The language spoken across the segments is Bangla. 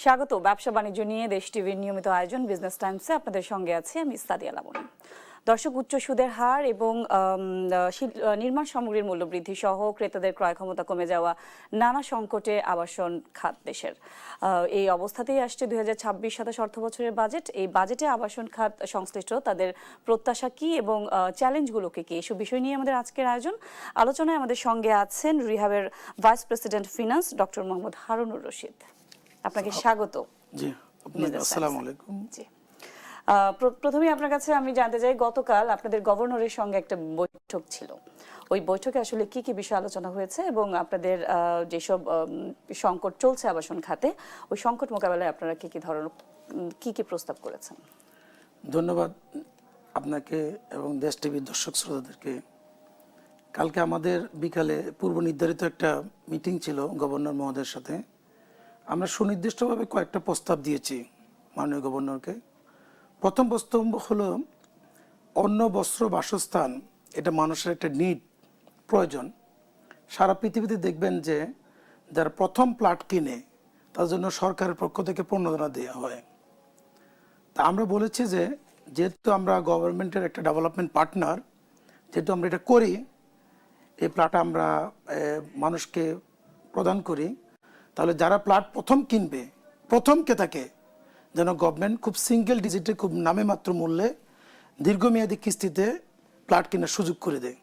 স্বাগত ব্যবসা বাণিজ্য নিয়ে দেশ টিভির নিয়মিত আয়োজন বিজনেস টাইমসে আপনাদের সঙ্গে আছি আমি সাদিয়া লাবণী। দর্শক, উচ্চ সুদের হার এবং নির্মাণ সামগ্রীর মূল্য বৃদ্ধি সহ ক্রেতাদের ক্রয় ক্ষমতা কমে যাওয়া নানা সংকটে আবাসন খাত দেশের। এই অবস্থাতেই আসছে 2026-27 অর্থ বছরের বাজেট। এই বাজেটে আবাসন খাত সংশ্লিষ্ট তাদের প্রত্যাশা কি এবং চ্যালেঞ্জগুলোকে কি, এসব বিষয় নিয়ে আমাদের আজকের আয়োজন। আলোচনায় আমাদের সঙ্গে আছেন রিহাবের vice president finance doctor Mohammad Harunur Rashid. আপনাকে স্বাগত। জি, আপনাকে আসসালামু আলাইকুম। জি, প্রথমেই আপনার কাছে আমি জানতে চাই, গতকাল আপনাদের গভর্নরের সঙ্গে একটা বৈঠক ছিল। ওই বৈঠকে আসলে কি কি বিষয় আলোচনা হয়েছে এবং আপনাদের যেসব সংকট চলছে আবাসন খাতে, ওই সংকট মোকাবেলায় আপনারা কি কি ধরনের কি কি প্রস্তাব করেছেন? ধন্যবাদ আপনাকে এবং দেশ টিভির দর্শক শ্রোতাদেরকে। কালকে আমাদের বিকালে পূর্ব নির্ধারিত একটা মিটিং ছিল গভর্নর মহোদয়ের সাথে। আমরা সুনির্দিষ্টভাবে কয়েকটা প্রস্তাব দিয়েছি মাননীয় গভর্নরকে। প্রথম প্রস্তাব হলো অন্ন, বস্ত্র, বাসস্থান, এটা মানুষের একটা নিড, প্রয়োজন। সারা পৃথিবীতে দেখবেন যে যারা প্রথম প্লট কিনে তার জন্য সরকারের পক্ষ থেকে প্রণোদনা দেওয়া হয়। তা আমরা বলেছি যে যেহেতু আমরা গভর্নমেন্টের একটা ডেভেলপমেন্ট পার্টনার, যেহেতু আমরা এটা করি, এই প্লট আমরা মানুষকে প্রদান করি, তাহলে যারা প্লট প্রথম কিনবে, প্রথম ক্রেতাকে যেন গভর্নমেন্ট খুব সিঙ্গেল ডিজিটে, খুব নামে মাত্র মূল্যে দীর্ঘমেয়াদী কিস্তিতে প্লট কেনার সুযোগ করে দেয়।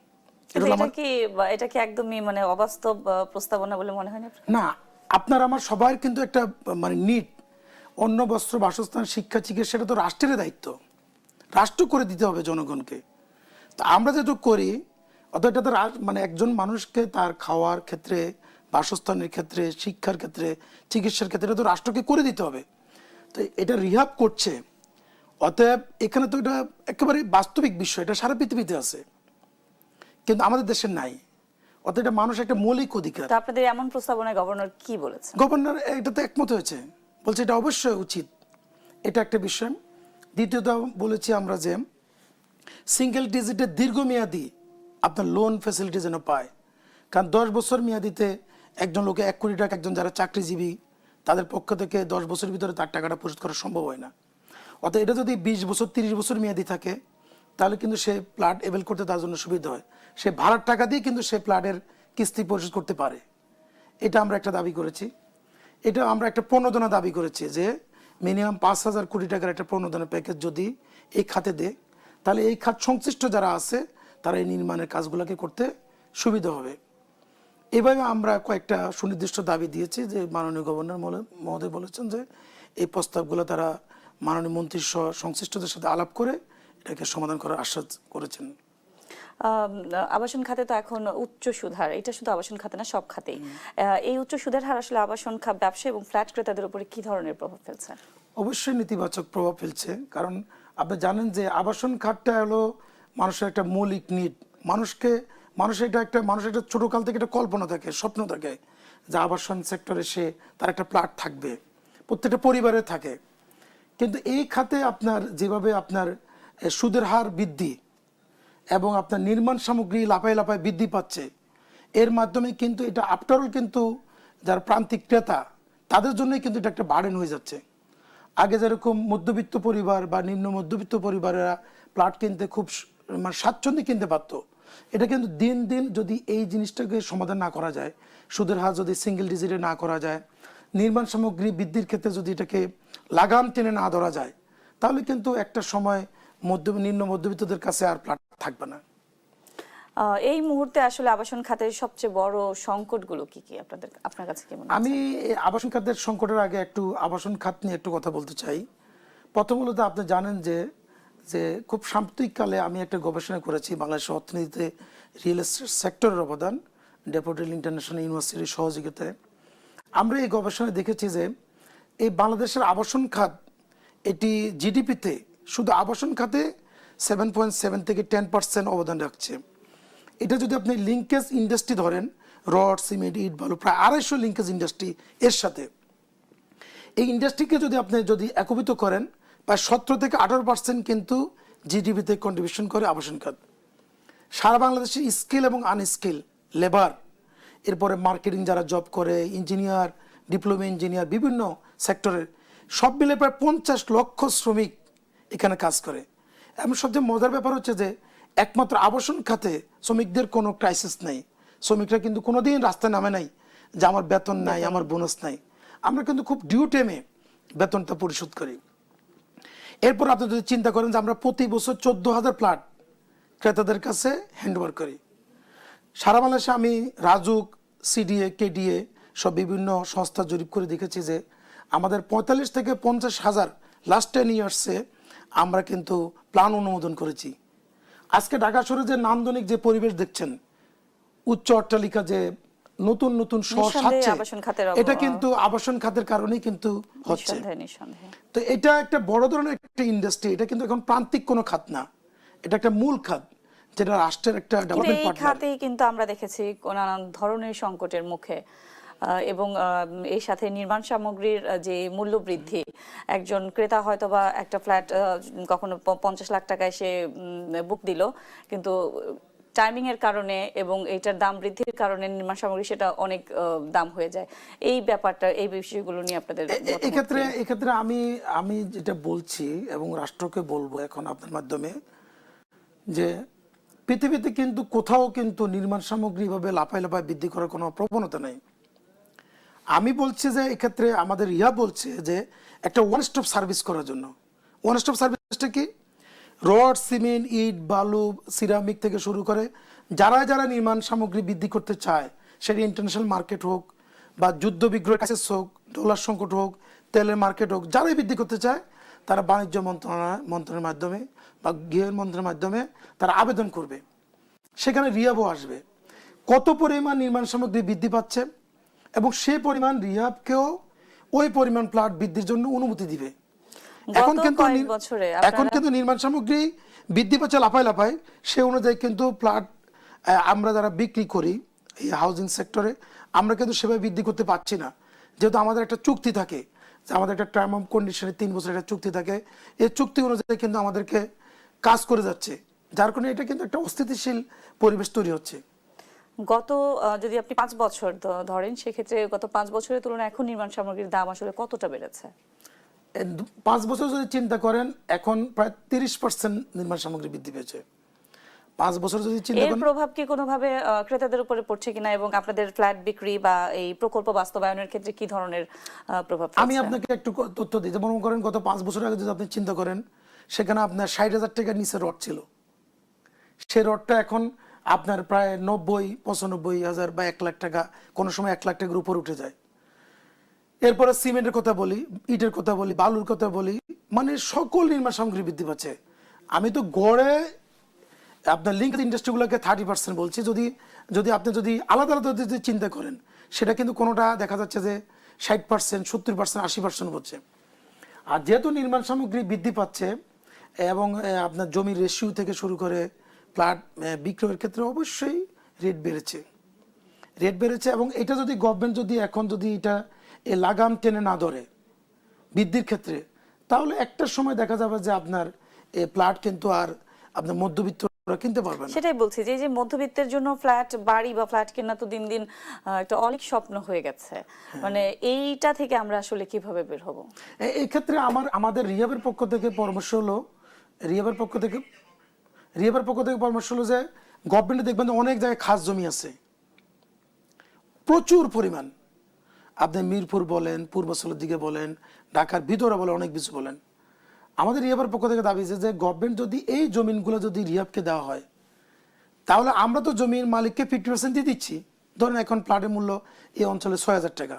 এটা কি একদমই মানে অবাস্তব প্রস্তাবনা বলে মনে হয় না? আপনার আমার সবার কিন্তু একটা মানে নিড, অন্ন, বস্ত্র, বাসস্থান, শিক্ষা, চিকিৎসা, সেটা তো রাষ্ট্রের দায়িত্ব, রাষ্ট্র করে দিতে হবে জনগণকে। তা আমরা যেটা করি, অত এটা তো মানে একজন মানুষকে তার খাওয়ার ক্ষেত্রে, বাসস্থানের ক্ষেত্রে, শিক্ষার ক্ষেত্রে, চিকিৎসার ক্ষেত্রে এটা তো রাষ্ট্রকে করে দিতে হবে। তো এটা রিহাব করছে, অতএব এখানে তো এটা একেবারে বাস্তবিক বিষয়, এটা সারা পৃথিবীতে আছে, কিন্তু আমাদের দেশে নাই। অতএব এটা মানুষ একটা মৌলিক অধিকার। আপনাদের এমন প্রস্তাবনায় গভর্নর কি বলেছে? গভর্নর এটাতে একমত হয়েছে, বলছে এটা অবশ্যই উচিত, এটা একটা বিষয়। দ্বিতীয়ত বলেছি আমরা যে সিঙ্গেল ডিজিটের দীর্ঘমেয়াদী আপনার লোন ফ্যাসিলিটি যেন পায়। কারণ 10 বছর মেয়াদিতে একজন লোকে 1 কোটি টাকা, একজন যারা চাকরিজীবী তাদের পক্ষ থেকে 10 বছরের ভিতরে তার টাকাটা পরিশোধ করা সম্ভব হয় না। অর্থাৎ এটা যদি 20 বছর 30 বছর মেয়াদি থাকে, তাহলে কিন্তু সে প্লট এভেল করতে তার জন্য সুবিধা হয়। সে ভাড়ার টাকা দিয়ে কিন্তু সে প্লটের কিস্তি পরিশোধ করতে পারে। এটা আমরা একটা দাবি করেছি। এটা আমরা একটা প্রণোদনা দাবি করেছি যে মিনিমাম 5,000 কোটি টাকার একটা প্রণোদনা প্যাকেজ যদি এই খাতে দেয়, তাহলে এই খাত সংশ্লিষ্ট যারা আছে তারা এই নির্মাণের কাজগুলোকে করতে সুবিধা হবে। এভাবে আমরা কয়েকটা সুনির্দিষ্ট দাবি দিয়েছি, যে মাননীয় গভর্নর মহোদয় বলেছেন যে এই প্রস্তাবগুলো তারা মাননীয় মন্ত্রী সহ সংশ্লিষ্টদের সাথে আলাপ করে এটাকে সমাধান করার আশ্বাস করেছেন। আবাসন খাতে তো এখন উচ্চ সুদ হার, এটা শুধু আবাসন খাতে না, সব খাতেই এই উচ্চ সুদের হার আসলে আবাসন খাত ব্যবসা এবং ফ্ল্যাট ক্রেতাদের উপরে কি ধরনের প্রভাব ফেলছে? অবশ্যই নেতিবাচক প্রভাব ফেলছে। কারণ আপনি জানেন যে আবাসন খাতটা হলো মানুষের একটা মৌলিক নিড। মানুষের একটা ছোটকাল থেকে একটা কল্পনা থাকে, স্বপ্ন থাকে যে আবাসন সেক্টরে তার একটা প্লট থাকবে, প্রত্যেকটা পরিবারে থাকে। কিন্তু এই খাতে আপনার যেভাবে আপনার সুদের হার বৃদ্ধি এবং আপনার নির্মাণ সামগ্রী লাফায় লাফায় বৃদ্ধি পাচ্ছে, এর মাধ্যমে কিন্তু এটা আফটারঅল কিন্তু যারা প্রান্তিক ক্রেতা তাদের জন্যই কিন্তু এটা একটা বার্ডেন হয়ে যাচ্ছে। আগে যেরকম মধ্যবিত্ত পরিবার বা নিম্ন মধ্যবিত্ত পরিবারেরা প্লট কিনতে খুব মানে স্বাচ্ছন্দ্যে কিনতে পারতো, এটা কিন্তু দিন দিন যদি এই জিনিসটাকে সমাধান না করা যায়, সুদের হার যদি সিঙ্গেল ডিজিটে না করা যায়, নির্মাণ সামগ্রী বৃদ্ধির ক্ষেত্রে যদি এটাকে লাগাম টেনে না ধরা যায়, তাহলে কিন্তু একটা সময় নিম্ন মধ্যবিত্তদের কাছে আর প্লট থাকবে না। এই মুহূর্তে আসলে আবাসন খাতের সবচেয়ে বড় সংকটগুলো কি কি আপনার কাছে কি মনে হয়? আমি আবাসন খাতের সংকটের আগে একটু আবাসন খাত নিয়ে একটু কথা বলতে চাই। প্রথমত আপনি জানেন যে খুব সাম্প্রতিককালে আমি একটা গবেষণা করেছি বাংলাদেশের অর্থনীতিতে রিয়েল এস্টেট সেক্টরের অবদান, ডেপুটেড ইন্টারন্যাশনাল ইউনিভার্সিটির সহযোগিতায়। আমরা এই গবেষণায় দেখেছি যে এই বাংলাদেশের আবাসন খাত, এটি জিডিপিতে শুধু আবাসন খাতে 7.7 থেকে 10% অবদান রাখছে। এটা যদি আপনি লিঙ্কেজ ইন্ডাস্ট্রি ধরেন, রড, সিমেন্ট, ইট, বালু, প্রায় 250 লিঙ্কেজ ইন্ডাস্ট্রি এর সাথে, এই ইন্ডাস্ট্রিকে যদি একত্রিত করেন, প্রায় 17 থেকে 18% কিন্তু জিডিপিতে কন্ট্রিবিউশন করে আবাসন খাত। সারা বাংলাদেশের স্কিল এবং আনস্কিল লেবার, এরপরে মার্কেটিং যারা জব করে, ইঞ্জিনিয়ার, ডিপ্লোমা ইঞ্জিনিয়ার, বিভিন্ন সেক্টরের সব মিলে প্রায় 50 লক্ষ শ্রমিক এখানে কাজ করে। এবং সবচেয়ে মজার ব্যাপার হচ্ছে যে একমাত্র আবাসন খাতে শ্রমিকদের কোনো ক্রাইসিস নেই। শ্রমিকরা কিন্তু কোনোদিন রাস্তায় নামে নাই যে আমার বেতন নাই, আমার বোনাস নাই। আমরা কিন্তু খুব ডিউ টাইমে বেতনটা পরিশোধ করি। এরপর আপনি যদি চিন্তা করেন যে আমরা প্রতি বছর 14,000 প্লট ক্রেতাদের কাছে হ্যান্ডওভার করি। সারা বাংলাদেশে আমি রাজুক, সিডিএ, কেডিএ সব বিভিন্ন সংস্থা জরিপ করে দেখেছি যে আমাদের 45 থেকে 50,000 লাস্ট 10 ইয়ার্সে আমরা কিন্তু প্ল্যান অনুমোদন করেছি। আজকে ঢাকা শহরে যে নান্দনিক যে পরিবেশ দেখছেন, উচ্চ অট্টালিকা যে নতুন নতুন শহর সাজছে, এটা কিন্তু আবাসন খাতের কারণেই কিন্তু হচ্ছে। তো এটা একটা বড় ধরনের একটা ইন্ডাস্ট্রি, এটা কিন্তু এখন প্রান্তিক কোনো খাত না, এটা একটা মূল খাত যেটা রাষ্ট্রের একটা ডেভেলপমেন্ট পার্টনার। এই খাতেই কিন্তু আমরা দেখেছি নানান ধরনের সংকটের মুখে এবং এর সাথে নির্মাণ সামগ্রীর যে মূল্য বৃদ্ধি, একজন ক্রেতা হয়তো বা একটা ফ্ল্যাট কখনো 50 লাখ টাকায় সে বুক দিল, কিন্তু টাইমিং এর কারণে এবং এইটার দাম বৃদ্ধির কারণে নির্মাণ সামগ্রী সেটা অনেক দাম হয়ে যায়। এই ব্যাপারটা, এই বিষয়গুলো নিয়ে আপনাদের এক্ষেত্রে আমি যেটা বলছি এবং রাষ্ট্রকে বলবো এখন আপনার মাধ্যমে, যে পৃথিবীতে কিন্তু কোথাও কিন্তু নির্মাণ সামগ্রী ভাবে লাফায় লাফায় বৃদ্ধি করার কোনো প্রবণতা নেই। আমি বলছি যে এক্ষেত্রে আমাদের বলছে যে একটা ওয়ান স্টপ সার্ভিস করার জন্য। ওয়ান স্টপ সার্ভিসটা কি? রড, সিমেন্ট, ইট, বালু, সিরামিক থেকে শুরু করে যারা যারা নির্মাণ সামগ্রী বৃদ্ধি করতে চায়, সেটা ইন্টারন্যাশনাল মার্কেট হোক বা যুদ্ধ বিগ্রহ ক্রাইসিস হোক, ডলার সংকট হোক, তেলের মার্কেট হোক, যারাই বৃদ্ধি করতে চায় তারা বাণিজ্য মন্ত্রণালয়ের মাধ্যমে বা গৃহ মন্ত্রণালয়ের মাধ্যমে তারা আবেদন করবে, সেখানে রিহাবও আসবে। কত পরিমাণ নির্মাণ সামগ্রী বৃদ্ধি পাচ্ছে এবং সেই পরিমাণ রিহাবকেও ওই পরিমাণ প্লট বৃদ্ধির জন্য অনুমতি দিবে। এখন কিন্তু নির্মাণ সামগ্রী বৃদ্ধি পাচ্ছে লাফায় লাফায়, সে অনুযায়ী কিন্তু প্লট আমরা যারা বিক্রি করি এই হাউজিং সেক্টরে, আমরা কিন্তু সেভাবে বৃদ্ধি করতে পারছি না, যেহেতু আমাদের একটা চুক্তি থাকে, আমাদের একটা টার্ম অফ কন্ডিশনে 3 বছরের একটা চুক্তি থাকে। এই চুক্তি অনুযায়ী কিন্তু আমাদেরকে কাজ করে যাচ্ছে, যার কারণে এটা কিন্তু একটা অস্থিতিশীল পরিবেশ তৈরি হচ্ছে। গত যদি আপনি 5 বছর ধরেন, সেক্ষেত্রে গত 5 বছরের তুলনায় এখন নির্মাণ সামগ্রীর দাম আসলে কতটা বেড়েছে? 5 বছর যদি চিন্তা করেন, এখন প্রায় 30% নির্মাণ সামগ্রী বৃদ্ধি পেয়েছে। 5 বছর যদি চিন্তা করেন, এর প্রভাব কি কোনোভাবে ক্রেতাদের উপরে পড়ছে কিনা এবং আপনাদের ফ্ল্যাট বিক্রি বা এই প্রকল্প বাস্তবায়নের ক্ষেত্রে কি ধরনের প্রভাব ফেলছে? আমি আপনাকে একটু তথ্য দিই। যেমন মনে করেন গত 5 বছর আগে যদি আপনি চিন্তা করেন, সেখানে আপনার 60,000 টাকার নিচে রড ছিল, সেই রডটা এখন আপনার প্রায় 90-95,000 বা 1 লাখ টাকা, কোনো সময় 1 লাখ টাকার উপর উঠে যায়। এরপরে সিমেন্টের কথা বলি, ইটের কথা বলি, বালুর কথা বলি, মানে সকল নির্মাণ সামগ্রী বৃদ্ধি পাচ্ছে। আমি তো গড়ে আপনার লিঙ্ক ইন্ডাস্ট্রিগুলোকে 30% বলছি। আপনি যদি আলাদা আলাদা যদি চিন্তা করেন, সেটা কিন্তু কোনোটা দেখা যাচ্ছে যে 60%, 70%, 80% হচ্ছে। আর যেহেতু নির্মাণ সামগ্রী বৃদ্ধি পাচ্ছে এবং আপনার জমির রেশিও থেকে শুরু করে প্লট বিক্রয়ের ক্ষেত্রে অবশ্যই রেট বেড়েছে এবং এটা যদি গভর্নমেন্ট যদি এখন যদি এটা লাগাম টেনে না ধরে বৃদ্ধির ক্ষেত্রে, তাহলে একটা সময় দেখা যাবে যে আপনার এই প্লট কিন্তু আর আপনার মধ্যবিত্তরা কিনতে পারবে না। সেটাই বলছি যে মধ্যবিত্তের জন্য ফ্ল্যাট বাড়ি বা ফ্ল্যাট কেনা তো দিন দিন একটা অনেক স্বপ্ন হয়ে গেছে। মানে এইটা থেকে আমরা আসলে কিভাবে বের হব? এই ক্ষেত্রে আমাদের রিহাবের পক্ষ থেকে পরামর্শ হলো যে গভর্নমেন্টে দেখবেন অনেক জায়গায় খাস জমি আছে প্রচুর পরিমাণ। আপনি মিরপুর বলেন, পূর্বাঞ্চলের দিকে বলেন, ঢাকার ভিতরে বলেন, অনেক কিছু বলেন। আমাদের রিহাবের পক্ষ থেকে দাবি যে গভর্নমেন্ট যদি এই জমিনগুলো যদি রিহাবকে দেওয়া হয়, তাহলে আমরা তো জমির মালিককে 50% দিয়ে দিচ্ছি। ধরেন এখন প্লটের মূল্য এই অঞ্চলে 6,000 টাকা।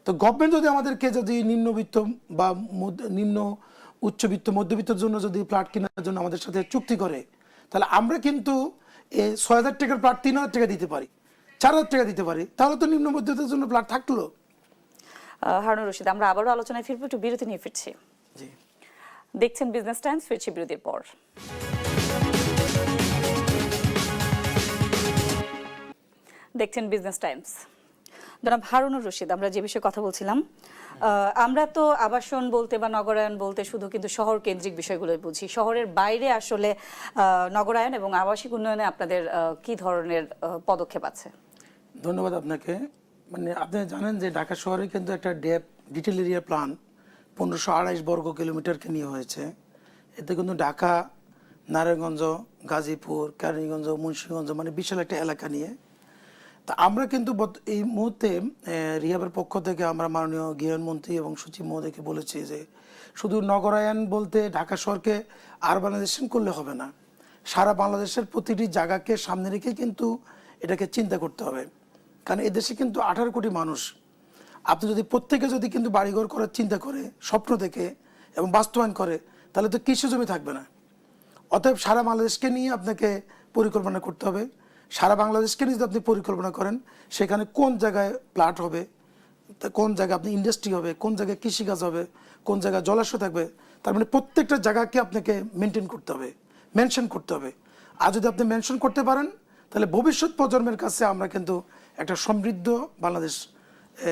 তো গভর্নমেন্ট যদি আমাদেরকে যদি নিম্নবিত্ত বা নিম্ন উচ্চবিত্ত মধ্যবিত্তের জন্য যদি প্লট কেনার জন্য আমাদের সাথে চুক্তি করে, তাহলে আমরা কিন্তু এই 6,000 টাকার প্লট 3,000 টাকা দিতে পারি, 4,000 টাকা দিতে পারি, তাহলে তো নিম্ন মধ্যবিত্তের জন্য প্লট থাকলো। হারুনুর রশিদ, আমরা আবারও আলোচনায় ফিরবো, একটু বিরতি নিয়ে ফিরছি। জি, দেখছেন বিজনেস টাইমস, ফিরছি বিরতির পর। দেখছেন বিজনেস টাইমস। জনাব হারুনুর রশিদ, আমরা যে বিষয়ে কথা বলছিলাম, আমরা তো আবাসন বলতে বা নগরায়ন বলতে শুধু কিন্তু শহর কেন্দ্রিক বিষয়গুলোই বুঝি। শহরের বাইরে আসলে নগরায়ন এবং আবাসিক উন্নয়নে আপনাদের কি ধরনের পদক্ষেপ আছে? ধন্যবাদ আপনাকে। মানে আপনি জানেন যে ঢাকা শহরে কিন্তু একটা ডেপ ডিটেল এরিয়া প্ল্যান 1528 বর্গ কিলোমিটারকে নিয়ে হয়েছে। এতে কিন্তু ঢাকা, নারায়ণগঞ্জ, গাজীপুর, কেরানীগঞ্জ, মুন্সিগঞ্জ মানে বিশাল একটা এলাকা নিয়ে। তা আমরা কিন্তু এই মুহূর্তে রিহাবের পক্ষ থেকে আমরা মাননীয় গৃহায়ন মন্ত্রী এবং সচিব মহোদয়কে বলেছি যে শুধু নগরায়ন বলতে ঢাকা শহরকে আরবানাইজেশন করলে হবে না, সারা বাংলাদেশের প্রতিটি জায়গাকে সামনে রেখে কিন্তু এটাকে চিন্তা করতে হবে। কারণ এদেশে কিন্তু 18 কোটি মানুষ। আপনি যদি প্রত্যেকে যদি কিন্তু বাড়িঘর করার চিন্তা করে, স্বপ্ন দেখে এবং বাস্তবায়ন করে, তাহলে তো কৃষি জমি থাকবে না। অতএব সারা বাংলাদেশকে নিয়ে আপনাকে পরিকল্পনা করতে হবে। সারা বাংলাদেশকে নিয়ে যদি আপনি পরিকল্পনা করেন, সেখানে কোন জায়গায় প্লাট হবে, কোন জায়গায় আপনি ইন্ডাস্ট্রি হবে, কোন জায়গায় কৃষিকাজ হবে, কোন জায়গায় জলাশয় থাকবে, তার মানে প্রত্যেকটা জায়গাকে আপনাকে মেনটেন করতে হবে, মেনশন করতে হবে। আর যদি আপনি মেনশন করতে পারেন, তাহলে ভবিষ্যৎ প্রজন্মের কাছে আমরা কিন্তু একটা সমৃদ্ধ বাংলাদেশ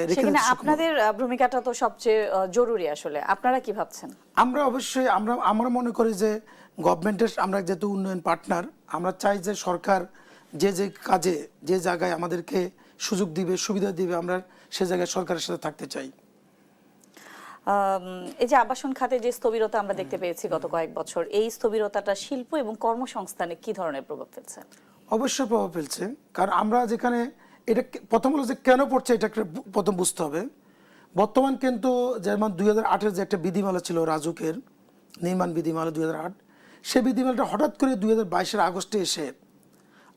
রেখে সেখানে দিতে সক্ষম হব। আপনাদের ভূমিকাটা তো সবচেয়ে জরুরি। আসলে আপনারা কি ভাবছেন? আমরা অবশ্যই আমরা মনে করি যে গভর্নমেন্টের, আমরা যেহেতু উন্নয়ন পার্টনার, আমরা চাই যে সরকার যে যে কাজে যে জায়গায় আমাদেরকে সুযোগ দিবে, সুবিধা দিবে, আমরা সে জায়গায় সরকারের সাথে থাকতে চাই। এই যে আবাসন খাতে যে স্থবিরতা আমরা দেখতে পেয়েছি গত কয়েক বছর, এই স্থবিরতাটা শিল্প এবং কর্মসংস্থানে কি ধরনের প্রভাব ফেলছে? অবশ্যই প্রভাব ফেলছে। কারণ আমরা যেখানে এটা প্রথম হলো যে কেন পড়ছে, এটা প্রথম বুঝতে হবে। বর্তমান কিন্তু যেমন 2008-এর যে একটা বিধিমালা ছিল রাজুকের, নির্মাণ বিধিমালা 2008, সেই বিধিমালাটা হঠাৎ করে 2022-এর আগস্টে এসে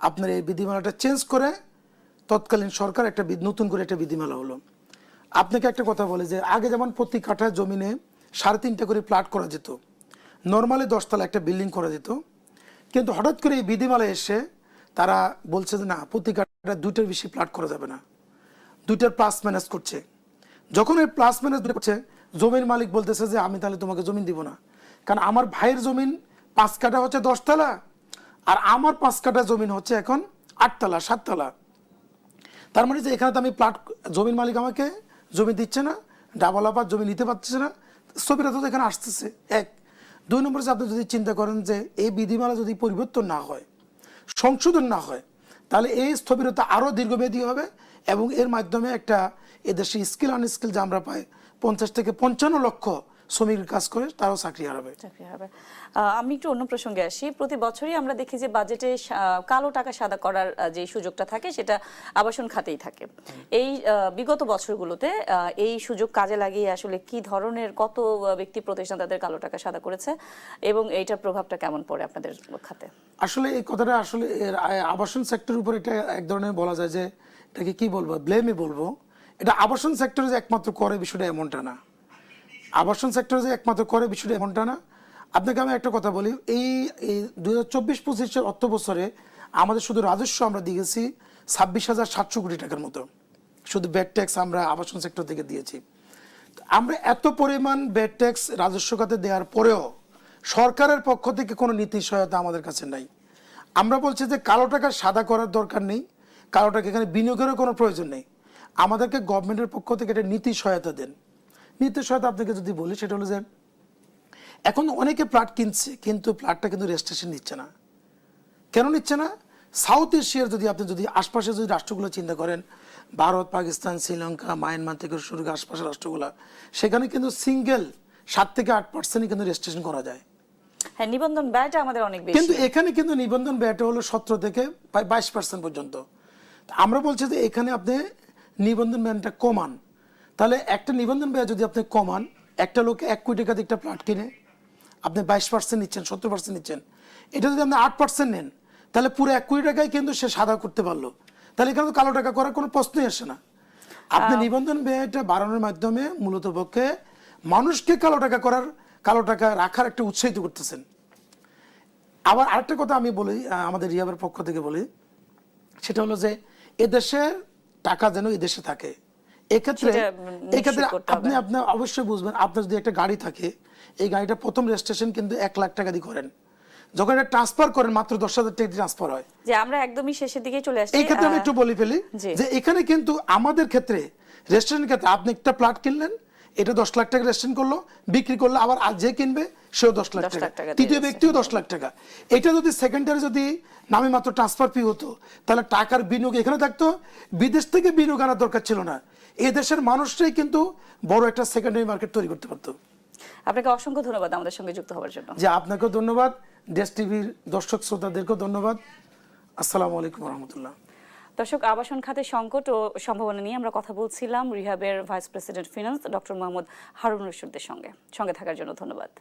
আপনার এই বিধিমালাটা চেঞ্জ করে তৎকালীন সরকার একটা নতুন করে একটা বিধিমালা হলো। আপনাকে একটা কথা বলে যে আগে যেমন প্রতি কাঠা জমিনে 3.5টা করে প্লাট করা যেত, নর্মালি 10 তলা একটা বিল্ডিং করা যেত। কিন্তু হঠাৎ করে এই বিধিমালা এসে তারা বলছে যে না, প্রতি কাঠা 2টার বেশি প্লাট করা যাবে না, 2টার প্লাস ম্যানেজ করছে। যখন এই প্লাস ম্যানেজ করছে, জমির মালিক বলতেছে যে আমি তাহলে তোমাকে জমি দিব না, কারণ আমার ভাইয়ের জমিন 5 কাঠা হচ্ছে 10 তলা, আর আমার 5 কাঠা জমিন হচ্ছে এখন 8 তলা 7 তলা। তার মানে যে এখানে তো আমি প্লাট, জমির মালিক আমাকে জমি দিচ্ছে না, ডাবল আবার জমি নিতে পারছে না, স্থবিরতা তো এখানে আসতেছে। 1 2 নম্বরে যে আপনি যদি চিন্তা করেন যে এই বিধিমালা যদি পরিবর্তন না হয়, সংশোধন না হয়, তাহলে এই স্থবিরতা আরও দীর্ঘমেয়াদী হবে এবং এর মাধ্যমে একটা এদেশে স্কিল আনস্কিল যে আমরা পাই 50 থেকে 55 লক্ষ শ্রমিকের কাজ করে তারাও চাকরি হারাবে। আমি একটু অন্য প্রসঙ্গে আসি। প্রতি বছরই আমরা দেখি যে বাজেটে কালো টাকা সাদা করার যে সুযোগটা থাকে সেটা আবাসন খাতেই থাকে। এই বিগত বছরগুলোতে এই সুযোগ কাজে লাগিয়ে আসলে কি ধরনের কত ব্যক্তি প্রতিষ্ঠান তাদের কালো টাকা সাদা করেছে এবং এইটার প্রভাবটা কেমন পড়ে আপনাদের খাতে? আসলে এই কথাটা আসলে আবাসন সেক্টরের উপর এটা এক ধরনের বলা যায় যে এটাকে কি বলবো, ব্লেমই বলবো। এটা আবাসন সেক্টরে যে একমাত্র করে বিষয়টা এমনটা না, আবাসন সেক্টরে যে একমাত্র করে বিষয়টা এমনটা না। আপনাকে আমি একটা কথা বলি, এই 2024-25 অর্থ বছরে আমাদের শুধু রাজস্ব আমরা দিয়েছি 26,700 কোটি টাকার মতো, শুধু ব্যাড ট্যাক্স আমরা আবাসন সেক্টর থেকে দিয়েছি। আমরা এত পরিমাণ ব্যাড ট্যাক্স রাজস্ব খাতে দেওয়ার পরেও সরকারের পক্ষ থেকে কোনো নীতি সহায়তা আমাদের কাছে নাই। আমরা বলছি যে কালো টাকা সাদা করার দরকার নেই, কালো টাকা এখানে বিনিয়োগেরও কোনো প্রয়োজন নেই, আমাদেরকে গভর্নমেন্টের পক্ষ থেকে একটা নীতি সহায়তা দেন। নীতি সহায়তা আপনাকে যদি বলি, সেটা হলো যে এখন অনেকে প্লট কিনছে কিন্তু প্লটটা কিন্তু রেজিস্ট্রেশন নিচ্ছে না। কেন নিচ্ছে না? সাউথ এশিয়ার যদি আপনি যদি আশপাশে যদি রাষ্ট্রগুলো চিন্তা করেন, ভারত, পাকিস্তান, শ্রীলঙ্কা, মায়ানমার থেকে শুরু করে আশপাশের রাষ্ট্রগুলো, সেখানে কিন্তু সিঙ্গেল 7 থেকে 8% কিন্তু রেজিস্ট্রেশন করা যায়। হ্যাঁ, নিবন্ধন ব্যয়টা আমাদের অনেক বেশি, কিন্তু এখানে কিন্তু নিবন্ধন ব্যয়টা হলো 17 থেকে 22% পর্যন্ত। আমরা বলছি যে এখানে আপনি নিবন্ধন ব্যয়টা কমান, তাহলে একটা নিবন্ধন ব্যয় যদি আপনি কমান, একটা লোক 1 কোটি টাকা দিয়ে একটা প্লট কিনে আপনি 22% নিচ্ছেন, 70% নিচ্ছেন। এটা যদি আপনি 8% নেন, তাহলে পুরো 1 কোটি টাকায় কিন্তু সে সাদা করতে পারলো। তাহলে এখানে তো কালো টাকা করার কোনো প্রশ্নই আসে না। আপনি নিবন্ধন ব্যয়টা বাড়ানোর মাধ্যমে মূলত পক্ষে মানুষকে কালো টাকা রাখার একটা উৎসাহিত করতেছেন। আবার আরেকটা কথা আমি বলি, আমাদের রিহাবের পক্ষ থেকে বলি, সেটা হলো যে এদেশের টাকা যেন এদেশে থাকে। এক্ষেত্রে আপনি অবশ্যই বুঝবেন, আপনার যদি একটা গাড়ি থাকে, এই গাড়িটা প্রথম রেজিস্ট্রেশন কিন্তু 1 লাখ টাকা দিয়ে করেন, যখন এটা ট্রান্সফার করেন মাত্র 10,000 টাকা ট্রান্সফার হয়। যে আমরা একদমই শেষের দিকে চলে আসছি। এই ক্ষেত্রে আমি একটু বলে ফেলি যে এখানে কিন্তু আমাদের ক্ষেত্রে রেজিস্ট্রেশন ক্ষেত্রে আপনি একটা প্লট কিনলেন, এটা 10 লাখ টাকা রেজিস্ট্রেশন করলো, বিক্রি করলো, আবার আজ যে কিনবে সেও 10 লাখ টাকা, তৃতীয় ব্যক্তিও 10 লাখ টাকা। এটা যদি সেকেন্ডারি যদি নামে মাত্র ট্রান্সফার ফি হতো, তাহলে টাকার বিনিয়োগ এখানে থাকতো, বিদেশ থেকে বিনিয়োগ আনার দরকার ছিল না। এই দেশের মানুষটাই কিন্তু বড় একটা সেকেন্ডারি মার্কেট তৈরি করতে পারতো। আপনাকে অসংখ্য ধন্যবাদ আমাদের সঙ্গে যুক্ত হওয়ার জন্য। যে আপনাকেও ধন্যবাদ, দেশ টিভির দর্শক শ্রোতাদেরকেও ধন্যবাদ। আসসালামু আলাইকুম রহমতুল্লাহ। দর্শক, আবাসন খাতের সংকট ও সম্ভাবনা নিয়ে আমরা কথা বলছিলাম রিহাবের vice president finance doctor Mohammad Harun রশিদের সঙ্গে থাকার জন্য ধন্যবাদ।